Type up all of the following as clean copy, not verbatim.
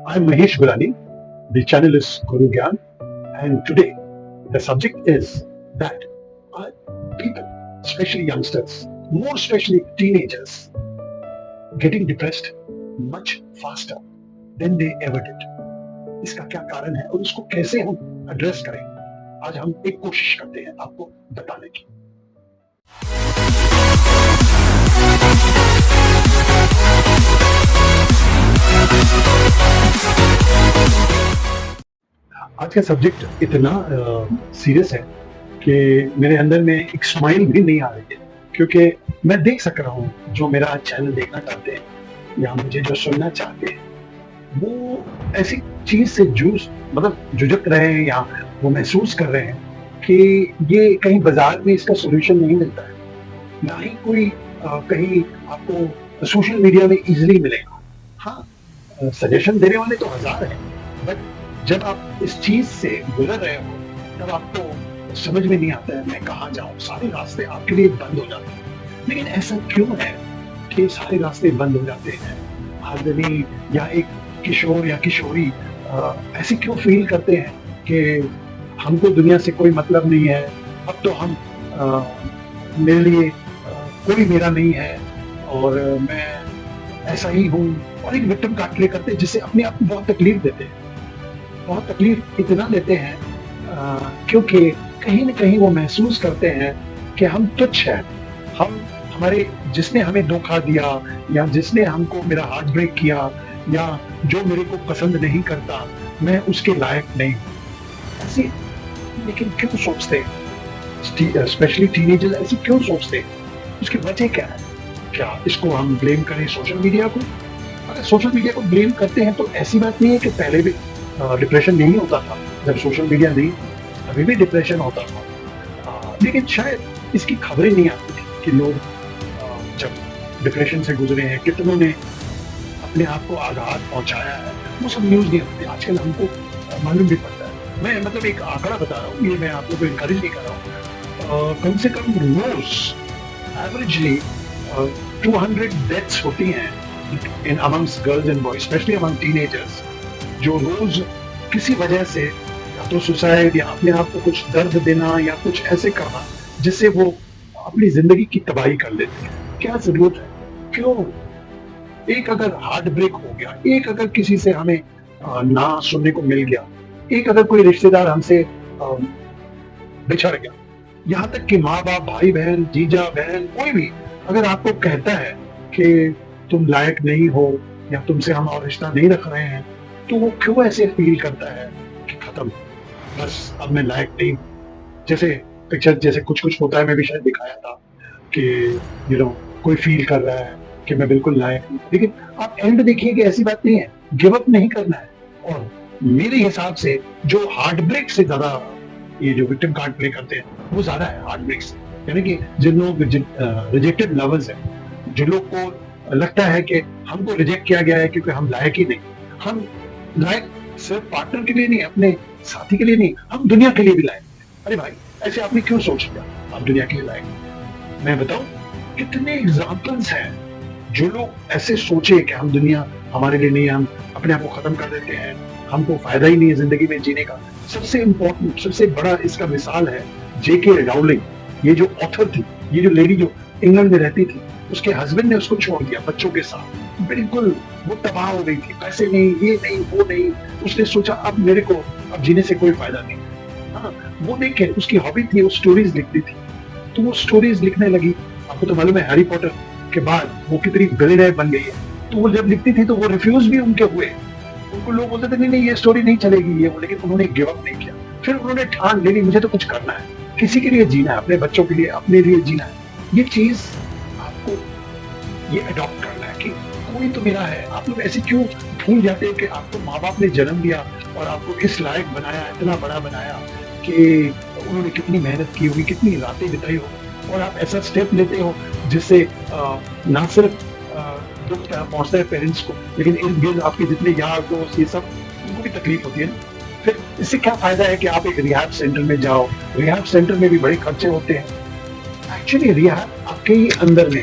I'm Mahesh Gulani. The channel is Guru Gyan, and today the subject is that are people, especially youngsters, more especially teenagers, getting depressed much faster than they ever did. इसका क्या कारण है और उसको कैसे हम address करें, आज हम एक कोशिश करते हैं आपको बताने की। आज का सब्जेक्ट इतना सीरियस है कि मेरे अंदर में एक स्माइल भी नहीं आ रही है, क्योंकि मैं देख सक रहा हूँ जो मेरा चैनल देखना चाहते हैं या मुझे जो सुनना चाहते हैं, वो ऐसी चीज से जुझक रहे हैं या वो महसूस कर रहे हैं कि ये कहीं बाजार में इसका सोल्यूशन नहीं मिलता है, ना ही कोई कहीं आपको सोशल मीडिया में इजीली मिलेगा। हाँ, सजेशन देने वाले तो हजार हैं, बट जब आप इस चीज से गुजर रहे हो तब आपको समझ में नहीं आता है मैं कहाँ जाऊं, सारे रास्ते आपके लिए बंद हो जाते हैं। लेकिन ऐसा क्यों है कि सारे रास्ते बंद हो जाते हैं? आदमी या एक किशोर या किशोरी ऐसे क्यों फील करते हैं कि हमको दुनिया से कोई मतलब नहीं है, अब तो हम मेरे लिए कोई मेरा नहीं है और मैं ऐसा ही हूँ, और एक विक्टिम कार्ड प्ले करते हैं जिससे अपने आप को बहुत तकलीफ देते हैं। बहुत तकलीफ इतना देते हैं क्योंकि कहीं न कहीं वो महसूस करते हैं कि हम तुच्छ हैं, हम हमारे जिसने हमें धोखा दिया या जिसने हमको मेरा हार्ट ब्रेक किया या जो मेरे को पसंद नहीं करता, मैं उसके लायक नहीं हूँ। ऐसे लेकिन क्यों सोचते हैं, स्पेशली टीनेजर्स ऐसे क्यों सोचते हैं? उसकी वजह क्या है? क्या इसको हम ब्लेम करें सोशल मीडिया को? अगर सोशल मीडिया को ब्लेम करते हैं तो ऐसी बात नहीं है कि पहले भी डिप्रेशन नहीं होता था, जब सोशल मीडिया नहीं अभी भी डिप्रेशन होता था, लेकिन शायद इसकी खबरें नहीं आती थी कि लोग जब डिप्रेशन से गुजरे हैं, कितनों ने अपने आप को आघात पहुंचाया है, वो सब न्यूज नहीं आती। आजकल हमको मालूम भी पड़ता है। मैं मतलब एक आंकड़ा बता रहा हूँ, ये मैं आप लोगों को इनकरेज नहीं कर रहा हूँ। कम से कम रोज एवरेजली 200 डेथ्स होती हैं इन amongst girls and boys, specially among teenagers, जो रोज किसी वजह से या तो सुसाइड या अपने आप को कुछ दर्द देना या कुछ ऐसे करना जिससे वो अपनी जिंदगी की तबाही कर लेते हैं। क्या जरूरत है? क्यों? एक अगर हार्ट ब्रेक हो गया, एक अगर किसी से हमें ना सुनने को मिल गया, एक अगर कोई रिश्तेदार हमसे बिछड़ गया, यहाँ तक कि माँ बाप, भाई बहन, जीजा बहन, कोई भी अगर आपको कहता है कि तुम लायक नहीं हो या तुमसे हम और रिश्ता नहीं रख रहे हैं, तो वो क्यों ऐसे फील करता है कि खत्म, बस अब मैं लायक नहीं हूँ। जैसे पिक्चर जैसे कुछ कुछ होता है, मैं भी शायद दिखाया था कि कोई फील कर रहा है कि मैं बिल्कुल लायक नहीं, लेकिन आप एंड देखिए कि ऐसी बात नहीं है, गिव अप नहीं करना है। और मेरे हिसाब से जो हार्ट ब्रेक से ज्यादा ये जो विक्टिम कार्ड प्ले करते हैं वो ज्यादा है हार्ट ब्रेक से, यानी कि जिन लोग रिजेक्टेड लवर्स हैं, जिन लोग को लगता है कि हमको रिजेक्ट किया गया है क्योंकि हम लायक ही नहीं, हम लायक सिर्फ पार्टनर के लिए नहीं, अपने साथी के लिए नहीं, हम दुनिया के लिए भी लायक हैं। अरे भाई, ऐसे आपने क्यों सोच लिया आप दुनिया के लिए लायक? मैं बताऊं कितने एग्जाम्पल्स हैं जो लोग ऐसे सोचे कि हम दुनिया हमारे लिए नहीं, हम अपने आप को खत्म कर देते हैं, हमको फायदा ही नहीं है जिंदगी में जीने का। सबसे इम्पोर्टेंट, सबसे बड़ा इसका मिसाल है जेके राउलिंग। ये जो ऑथर थी, ये जो लेडी जो इंग्लैंड में रहती थी, उसके हस्बैंड ने उसको छोड़ दिया बच्चों के साथ, बिल्कुल वो तबाह हो गई थी, पैसे नहीं, ये नहीं, वो नहीं। उसने सोचा अब मेरे को अब जीने से कोई फायदा नहीं। हाँ, वो देख के उसकी हॉबी थी, वो स्टोरीज लिखती थी, तो वो स्टोरीज लिखने लगी। आपको तो मालूम है हैरी पॉटर के बाद वो कितनी बिलियनर बन गई है, तो वो जब लिखती थी तो वो रिफ्यूज भी उनके हुए, उनको लोग बोलते थे नहीं नहीं ये स्टोरी नहीं चलेगी ये वो, लेकिन उन्होंने गिव अप नहीं किया। फिर उन्होंने ठान ले ली मुझे तो कुछ करना है, किसी के लिए जीना है, अपने बच्चों के लिए, अपने लिए जीना है। ये चीज आपको ये अडॉप्ट करना है कि कोई तो मेरा है। आप लोग ऐसे क्यों भूल जाते हैं कि आपको माँ बाप ने जन्म दिया और आपको इस लायक बनाया, इतना बड़ा बनाया कि उन्होंने कितनी मेहनत की होगी, कितनी रातें बिताई हो, और आप ऐसा स्टेप लेते हो जिससे ना सिर्फ दुख पहुंचता है पेरेंट्स को, लेकिन इर्द गिर्द आपके जितने यार दोस्त ये सब, उनको भी तकलीफ होती है ना। फिर इससे क्या फायदा है कि आप एक रिहैब सेंटर में जाओ, रिहैब सेंटर में भी बड़े खर्चे होते हैं। एक्चुअली रिहैब आपके ही अंदर में,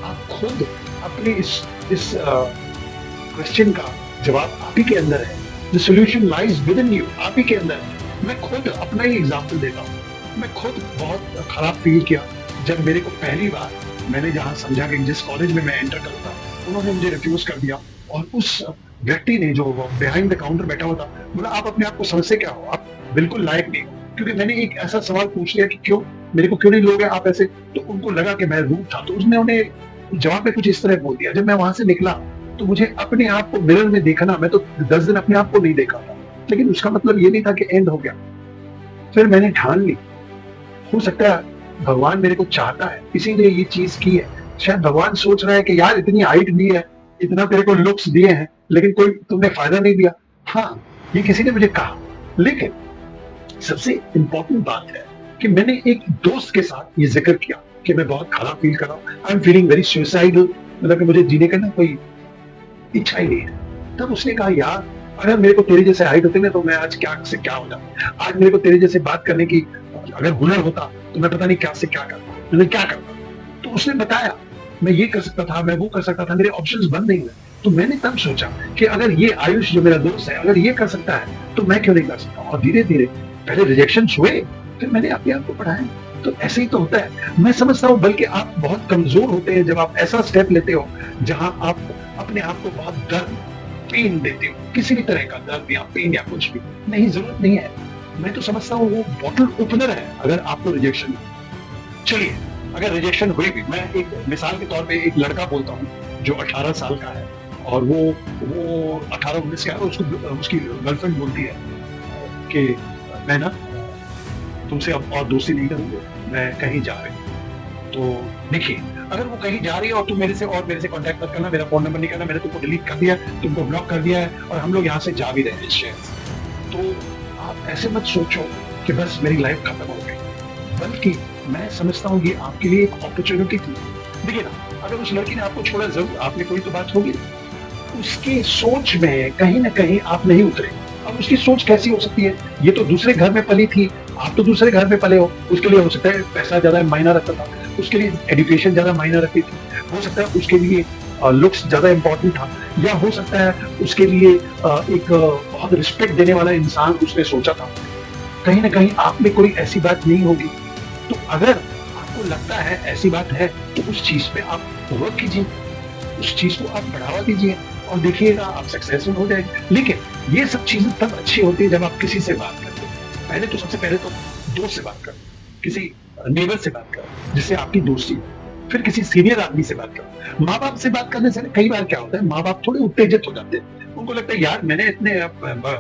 आप खुद अपने इस क्वेश्चन का जवाब आप ही के अंदर है। The solution lies with in you, आप ही के अंदर है। मैं खुद अपना ही एग्जाम्पल देता हूँ। मैं खुद बहुत खराब फील किया जब मेरे को पहली बार मैंने जहाँ समझा कि जिस कॉलेज में मैं एंटर करूँगा उन्होंने मुझे रिफ्यूज कर दिया, और उस व्यक्ति ने जो बिहाइंड द काउंटर बैठा हुआ था बोला आप अपने आप को समझते क्या हो, आप बिल्कुल लायक नहीं हो। क्योंकि मैंने एक ऐसा सवाल पूछ लिया कि क्यों, मेरे को क्यों नहीं लोगे आप ऐसे, तो उनको लगा कि मैं रूड था, तो उसने उन्हें जवाब में कुछ इस तरह बोल दिया। जब मैं वहां से निकला तो मुझे अपने आप को मिरर में देखना, मैं तो 10 दिन अपने आप को नहीं देखा था, लेकिन उसका मतलब ये नहीं था कि एंड हो गया। फिर मैंने ठान ली, हो सकता है भगवान मेरे को चाहता है इसीलिए ये चीज की है। शायद भगवान सोच रहा है कि यार इतनी हाइट दी है, इतना तेरे को लुक्स दिए हैं, लेकिन कोई तुमने फायदा नहीं दिया। हाँ, ये किसी ने मुझे कहा, लेकिन सबसे इंपॉर्टेंट बात है कि मैंने एक दोस्त के साथ ये जिक्र किया कि मैं बहुत खराब फील कर रहा हूँ, I am feeling very suicidal, मतलब कि मुझे जीने का ना कोई इच्छा ही नहीं है। तब उसने कहा यार अगर मेरे को तेरे जैसे हाइट होती ना तो मैं आज क्या से क्या हो जाता, आज मेरे को तेरे जैसे बात करने की अगर हुनर होता तो मैं पता नहीं क्या से क्या करता, मैंने क्या करता। तो उसने बताया मैं ये कर सकता था, मैं वो कर सकता था, मेरे ऑप्शंस बंद नहीं हुए। तो मैंने तब सोचा कि अगर ये आयुष जो मेरा दोस्त है अगर ये कर सकता है तो मैं क्यों नहीं कर सकता। और धीरे धीरे पहले रिजेक्शन हुए, फिर मैंने अपने आप को पढ़ाया। तो ऐसे ही तो होता है, मैं समझता हूँ। बल्कि आप बहुत कमजोर होते हैं जब आप ऐसा स्टेप लेते हो जहां आप अपने आप को बहुत दर्द पेन देते हो, किसी भी तरह का दर्द या पेन या कुछ भी नहीं, जरूरत नहीं है। मैं तो समझता हूँ वो बॉटल ओपनर है अगर आपको रिजेक्शन। चलिए अगर रिजेक्शन हुई भी, मैं एक मिसाल के तौर पे एक लड़का बोलता हूँ जो 18 साल का है और वो 18-19 का है, उसकी गर्लफ्रेंड बोलती है कि मैं ना तुमसे अब और दोस्ती नहीं करूंगी, मैं कहीं जा रही हूँ। तो देखिए अगर वो कहीं जा रही है और तुम मेरे से कांटेक्ट मत करना, मेरा फोन नंबर नहीं करना, मैंने तुमको डिलीट कर दिया, तुमको ब्लॉक कर दिया है और हम लोग यहाँ से जा भी रहे हैं इस शहर से, तो आप ऐसे मत सोचो कि बस मेरी लाइफ खत्म हो गई। बल्कि मैं समझता हूँ ये आपके लिए एक अपॉर्चुनिटी थी। देखिए ना, अगर उस लड़की ने आपको छोड़ा, जरूर आपने कोई तो बात होगी, उसकी सोच में कहीं ना कहीं आप नहीं उतरे। अब उसकी सोच कैसी हो सकती है, ये तो दूसरे घर में पली थी, आप तो दूसरे घर में पले हो। उसके लिए हो सकता है पैसा ज्यादा मायना रखता था, उसके लिए एजुकेशन ज्यादा मायना रखती थी, हो सकता है उसके लिए लुक्स ज्यादा इंपॉर्टेंट था, या हो सकता है उसके लिए एक बहुत रिस्पेक्ट देने वाला इंसान उसने सोचा था। कहीं ना कहीं आप में कोई ऐसी बात नहीं होगी। तो अगर आपको लगता है ऐसी बात है तो उस चीज पे आप वर्क कीजिए, उस चीज को आप बढ़ावा दीजिए और देखिएगा आप सक्सेसफुल हो जाएंगे। लेकिन ये सब चीजें तब अच्छी होती है जब आप किसी से बात करते हैं। पहले तो सबसे पहले तो दोस्त से बात करो, किसी नेबर से बात करो जिससे आपकी दोस्ती हो, फिर किसी सीनियर आदमी से बात करो। माँ बाप से बात करने से कई बार क्या होता है, माँ बाप थोड़े उत्तेजित हो जाते हैं, उनको लगता है यार मैंने इतने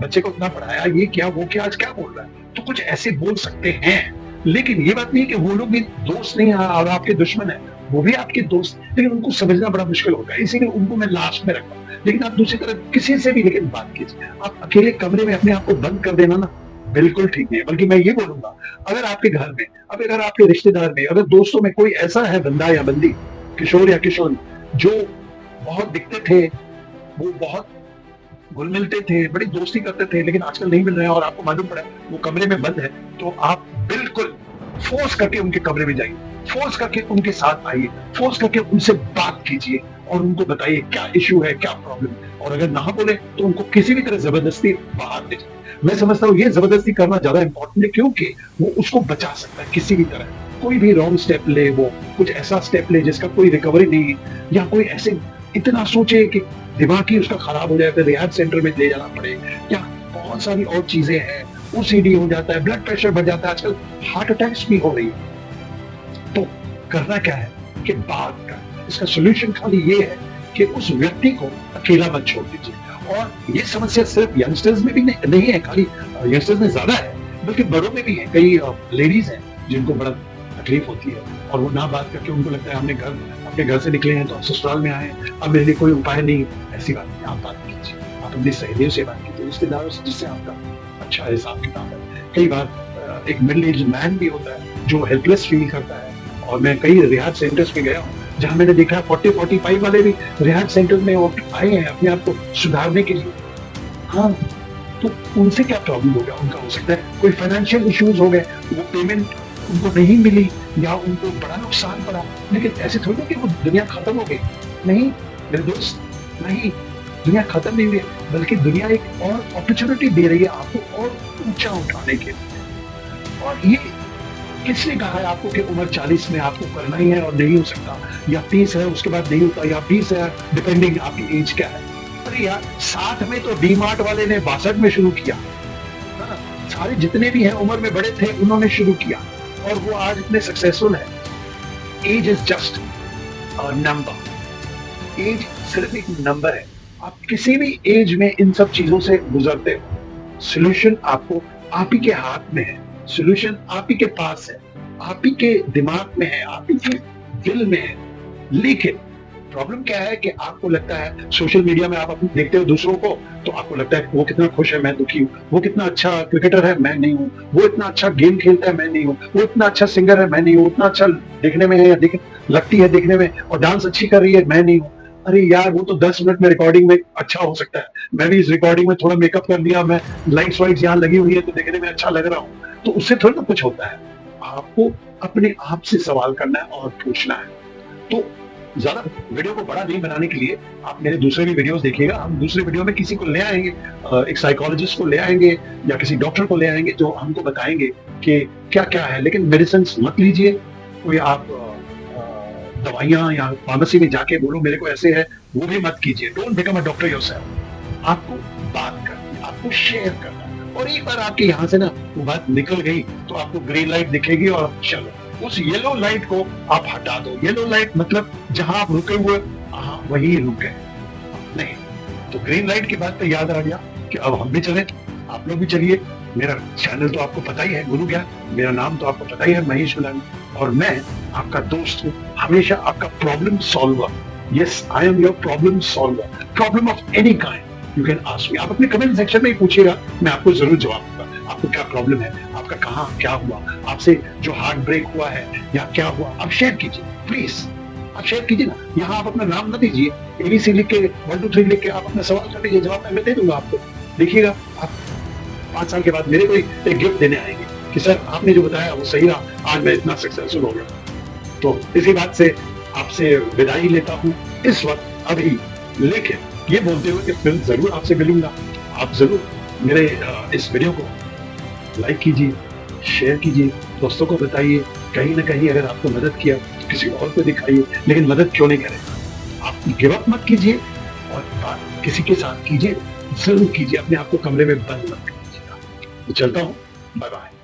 बच्चे को इतना पढ़ाया, ये क्या वो क्या, आज क्या बोल रहा है, तो कुछ ऐसे बोल सकते हैं। लेकिन ये बात नहीं है कि वो लोग भी दोस्त नहीं है और आपके दुश्मन है, वो भी आपके दोस्त, लेकिन उनको समझना बड़ा मुश्किल होता है, इसीलिए उनको मैं लास्ट में रखता हूँ। लेकिन आप दूसरी तरफ किसी से भी लेकिन बात कीजिए। आप अकेले कमरे में अपने आप को बंद कर देना ना बिल्कुल ठीक नहीं है। बल्कि मैं ये बोलूंगा, अगर आपके घर में, अब अगर आपके रिश्तेदार में, अगर दोस्तों में कोई ऐसा है बंदा या बंदी, किशोर या किशोरी, जो बहुत दिखते थे, वो बहुत घुल मिलते थे, बड़ी दोस्ती करते थे, लेकिन आजकल नहीं मिल रहे हैं और आपको मालूम पड़ा वो कमरे में बंद है, तो आप बिल्कुल फोर्स करके उनके कमरे में जाइए, फोर्स करके उनके साथ आइए, फोर्स करके उनसे बात कीजिए और उनको बताइए क्या इश्यू है, क्या प्रॉब्लम है। और अगर ना बोले तो उनको किसी भी तरह जबरदस्ती बाहर ले जाए। मैं समझता हूँ ये जबरदस्ती करना ज्यादा इंपॉर्टेंट है, क्योंकि वो उसको बचा सकता है किसी भी तरह। कोई भी रॉन्ग स्टेप ले, वो कुछ ऐसा स्टेप ले जिसका कोई रिकवरी नहीं, या कोई ऐसे इतना सोचे कि दिमाग ही उसका खराब हो जाए, फिर रिहैब सेंटर में ले जाना पड़े, या बहुत सारी और चीजें हैं, ओसीडी हो जाता है, ब्लड प्रेशर बढ़ जाता है, आजकल हार्ट अटैक्स भी हो रही है। तो करना क्या है कि बात कर, इसका सोल्यूशन खाली ये है कि उस व्यक्ति को अकेला मत छोड़ दीजिए। और ये समस्या सिर्फ यंगस्टर्स में भी नहीं है, खाली यंगस्टर्स में ज्यादा है, बल्कि बड़ों में भी है। कई लेडीज हैं जिनको बड़ा तकलीफ होती है और वो ना बात करके उनको लगता है हमने अपने घर से निकले हैं तो ससुराल में आए, अब मेरे लिए कोई उपाय नहीं। ऐसी बात नहीं, आप बात कीजिए, आप अपनी सहेलियों से बात कीजिए, रिश्तेदारों से जिससे आपका अच्छा हिसाब किताब है। कई बार एक मिडिल एज मैन भी होता है जो हेल्पलेस फील करता है, और मैं कई रिहैब सेंटर्स में गया हूँ जहां मैंने देखा 40-45 वाले भी रिहैब सेंटर में वो आए हैं अपने आप को सुधारने के लिए। हाँ, तो उनसे क्या प्रॉब्लम हो गया, उनका हो सकता है कोई फाइनेंशियल इश्यूज हो गए, वो पेमेंट उनको नहीं मिली या उनको बड़ा नुकसान पड़ा, लेकिन ऐसे थोड़ी ना कि वो दुनिया खत्म हो गई। नहीं मेरे दोस्त, नहीं। दुनिया खत्म नहीं हुई है, बल्कि दुनिया एक और अपॉर्चुनिटी दे रही है आपको और ऊंचा उठाने के लिए। और ये किसने कहा है आपको कि उम्र 40 में आपको करना ही है और नहीं हो सकता, या 30 है उसके बाद नहीं होता, या 20 है, डिपेंडिंग आपकी एज क्या है। अरे यार 60 में तो डी मार्ट वाले ने 62 में शुरू किया, है ना? सारे जितने भी हैं उम्र में बड़े थे उन्होंने शुरू किया और वो आज इतने सक्सेसफुल है। Age is just number, age सिर्फ एक नंबर है। आप किसी भी एज में इन सब चीजों से गुजरते हो, सोल्यूशन आपको आप ही के हाथ में है, सोल्यूशन आप ही के पास है, आप ही के दिमाग में है, आप ही के दिल में है। लेकिन प्रॉब्लम क्या है कि आपको लगता है सोशल मीडिया में आप अपने देखते हो दूसरों को, तो आपको लगता है वो कितना खुश है मैं दुखी हूँ, वो कितना अच्छा क्रिकेटर है मैं नहीं हूँ, वो इतना अच्छा गेम खेलता है मैं नहीं हूँ, वो इतना अच्छा सिंगर है मैं नहीं हूँ, उतना अच्छा देखने में है या लगती है देखने में और डांस अच्छी कर रही है मैं नहीं हूँ। अरे यार वो तो 10 मिनट में रिकॉर्डिंग में अच्छा हो सकता है, मैं भी इस रिकॉर्डिंग में थोड़ा मेकअप कर लिया, मैं लाइट्स वाइट्स यहाँ लगी हुई है तो देखने में अच्छा लग रहा हूँ, तो उससे थोड़ा ना कुछ होता है। आपको अपने आप से सवाल करना है और पूछना है। तो ज्यादा वीडियो को बड़ा नहीं बनाने के लिए आप मेरे दूसरे भी वीडियोस देखिएगा। हम दूसरे वीडियो में किसी को ले आएंगे, एक साइकोलॉजिस्ट को ले आएंगे या किसी डॉक्टर को ले आएंगे जो हमको बताएंगे कि क्या क्या है। लेकिन मेडिसिन मत लीजिए, कोई आप दवाइयां या फार्मेसी में जाके बोलो मेरे को ऐसे है, वो भी मत कीजिए। Don't become a doctor yourself. आपको बात करनी, आपको शेयर करना, और एक बार आपके यहाँ से ना वो बात निकल गई तो आपको ग्रीन लाइट दिखेगी और चलो उस येलो लाइट को आप हटा दो। येलो लाइट मतलब जहां आप रुके हुए वही रुक गए नहीं, तो ग्रीन लाइट के बाद तो याद आ गया कि अब हम भी चले, आप लोग भी चलिए। मेरा चैनल तो आपको पता ही है, गुरु ज्ञान, मेरा नाम तो आपको पता ही है, महेश गुलानी, और मैं आपका दोस्त हूँ, हमेशा आपका problem solver. Yes, I am your problem solver. Problem of any kind you can ask me. आप अपने कमेंट सेक्शन में ही पूछिएगा, मैं आपको जरूर जवाब दूंगा। आपको क्या प्रॉब्लम है, आपका कहाँ क्या हुआ, आपसे जो हार्ट ब्रेक हुआ है या क्या हुआ, आप शेयर कीजिए प्लीज, आप शेयर कीजिए ना। यहाँ आप अपना नाम ना दीजिए, ABC लिख के 1 2 3 लिख के आप अपना सवाल कर लीजिए, जवाब मैं दे दूंगा आपको। देखिएगा आप 5 साल के बाद मेरे को एक गिफ्ट देने आएंगे कि सर आपने जो बताया वो सही रहा, आज मैं इतना सक्सेसफुल हो गया। तो इसी बात से आपसे विदाई लेता हूँ इस वक्त अभी, लेकिन ये बोलते हुए कि फिर जरूर आपसे मिलूंगा। आप जरूर मेरे इस वीडियो को लाइक कीजिए, शेयर कीजिए, दोस्तों को बताइए। कहीं ना कहीं अगर आपको मदद किया तो किसी और को दिखाइए, लेकिन मदद क्यों नहीं करें। आप गिव अप मत कीजिए और बात किसी के साथ कीजिए, जरूर कीजिए, अपने आप को कमरे में बंद मत कीजिएगा। तो चलता हूँ, बाय बाय।